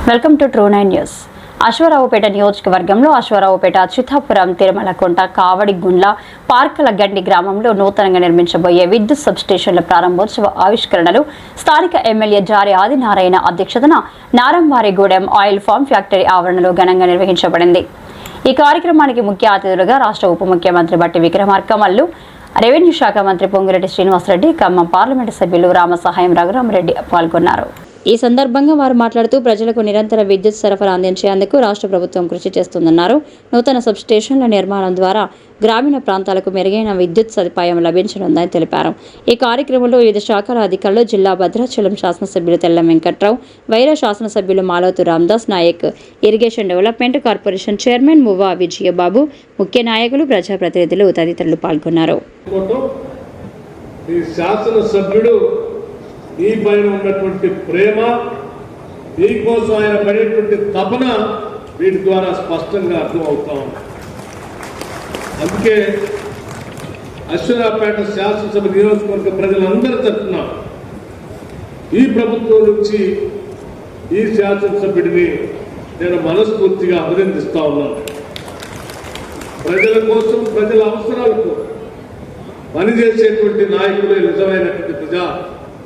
Welcome to True Nine news. Ashwaraopeta నియోజకవర్గంలో అశ్వారావుపేట, చిత్తాపురం, తిరుమలకుంట, కావడిగుండ్ల, పార్కల గండి గ్రామంలో నూతనంగా నిర్మించబోయే విద్యుత్ సబ్స్టేషన్ల ప్రారంభోత్సవ ఆవిష్కరణలు స్థానిక ఎమ్మెల్యే జారి ఆదినారాయణ అధ్యక్షతన నారంవారిగూడెం ఆయిల్ ఫామ్ ఫ్యాక్టరీ ఆవరణలో ఘనంగా నిర్వహించబడింది. ఈ కార్యక్రమానికి ముఖ్య అతిథులుగా రాష్ట్ర ఉప ముఖ్యమంత్రి బట్టి విక్రమార్కమల్లు, రెవెన్యూ శాఖ మంత్రి పొంగిరెడ్డి శ్రీనివాసరెడ్డి, ఖమ్మం పార్లమెంటు సభ్యులు రామసహాయం రఘురామరెడ్డి పాల్గొన్నారు. ఈ సందర్భంగా వారు మాట్లాడుతూ ప్రజలకు నిరంతర విద్యుత్ సరఫరా అందించేందుకు రాష్ట్ర ప్రభుత్వం కృషి చేస్తుందన్నారు. నూతన సబ్స్టేషన్ల నిర్మాణం ద్వారా గ్రామీణ ప్రాంతాలకు మెరుగైన విద్యుత్ సదుపాయం లభించనుందని తెలిపారు. ఈ కార్యక్రమంలో వివిధ శాఖల అధికారులు, జిల్లా భద్రాచలం శాసనసభ్యులు తెల్లం వెంకట్రావు, వైరా శాసనసభ్యులు Maloth Ramdas Naik, irrigation development corporation chairman Muvva Vijayababu, ముఖ్య నాయకులు, ప్రజాప్రతినిధులు తదితరులు పాల్గొన్నారు. ఈ పైన ఉన్నటువంటి ప్రేమ, దీనికోసం ఆయన పడేటువంటి తపన వీటి ద్వారా స్పష్టంగా అర్థమవుతా ఉంది. అందుకే అశ్వారావుపేట శాసనసభ నియోజకవర్గ ప్రజలందరి తరఫున ఈ ప్రభుత్వం నుంచి ఈ శాసనసభ్యుడిని నేను మనస్ఫూర్తిగా అభినందిస్తా ఉన్నాను. ప్రజల కోసం, ప్రజల అవసరాలకు పనిచేసేటువంటి నాయకులే నిజమైనటువంటి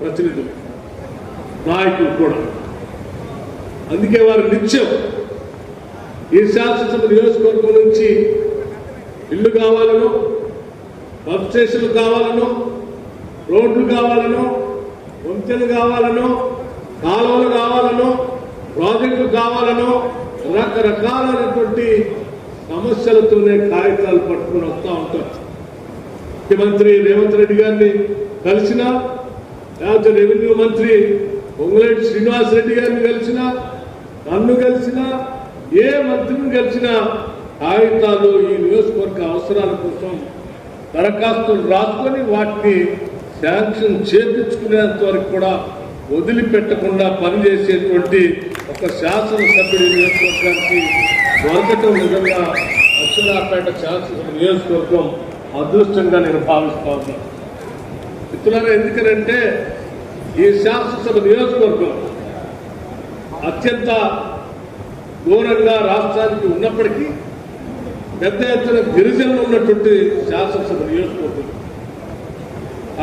ప్రతినిధులు, నాయకులు కూడా. అందుకే వారు నిత్యం ఈ శాసనసభ నియోజకవర్గం నుంచి ఇల్లు కావాలను, బస్ స్టేషన్లు కావాలను, రోడ్లు కావాలను, వంతెనలు కావాలను, కాలువలు కావాలను, ప్రాజెక్టులు కావాలను, రకరకాలైనటువంటి సమస్యలతోనే కాగితాలు పట్టుకుని వస్తూ ఉంటారు. ముఖ్యమంత్రి రేవంత్ రెడ్డి గారిని కలిసినా, లేకపోతే రెవెన్యూ మంత్రి పొంగిరెడ్డి శ్రీనివాసరెడ్డి గారిని కలిసినా, నన్ను కలిసినా, ఏ మంత్రిని కలిసినా కాగితాలు ఈ నియోజకవర్గ అవసరాల కోసం దరఖాస్తులు రాసుకొని వాటిని శాంక్షన్ చేపించుకునేంత వరకు కూడా వదిలిపెట్టకుండా పనిచేసేటువంటి ఒక శాసనసభ్యుడి నియోజకవర్గానికి దొరకటం నిజంగా అశ్వారావుపేట శాసనసభ నియోజకవర్గం అదృష్టంగా నేను భావిస్తా ఉన్నాను. మిత్రులారా, ఎందుకనంటే ఈ శాసనసభ నియోజకవర్గం అత్యంత దూరంగా రాష్ట్రానికి ఉన్నప్పటికీ పెద్ద ఎత్తున గిరిజనులు ఉన్నటువంటి శాసనసభ నియోజకవర్గం,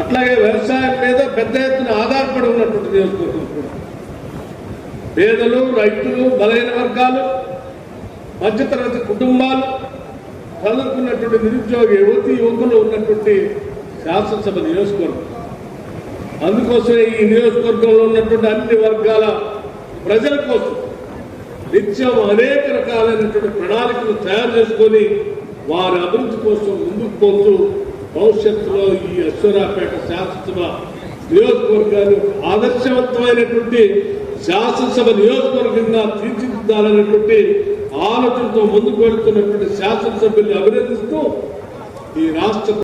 అట్లాగే వ్యవసాయం మీద పెద్ద ఎత్తున ఆధారపడి ఉన్నటువంటి నియోజకవర్గం కూడా. పేదలు, రైతులు, బలహీన వర్గాలు, మధ్యతరగతి కుటుంబాలు, చదువుకున్నటువంటి నిరుద్యోగ యువకులు ఉన్నటువంటి శాసనసభ నియోజకవర్గం. అందుకోసమే ఈ నియోజకవర్గంలో ఉన్నటువంటి అన్ని వర్గాల ప్రజల కోసం నిత్యం అనేక రకాలైనటువంటి ప్రణాళికలు తయారు చేసుకొని వారి అభివృద్ధి కోసం ముందుకు పోతూ భవిష్యత్తులో ఈ అశ్వారావుపేట శాసనసభ నియోజకవర్గాన్ని ఆదర్శవంతమైనటువంటి శాసనసభ నియోజకవర్గంగా తీర్చిదిద్దాలనేటువంటి ఆలోచనతో ముందుకు వెళుతున్నటువంటి శాసనసభ్యుల్ని అభినందిస్తూ ఈ రాష్ట్ర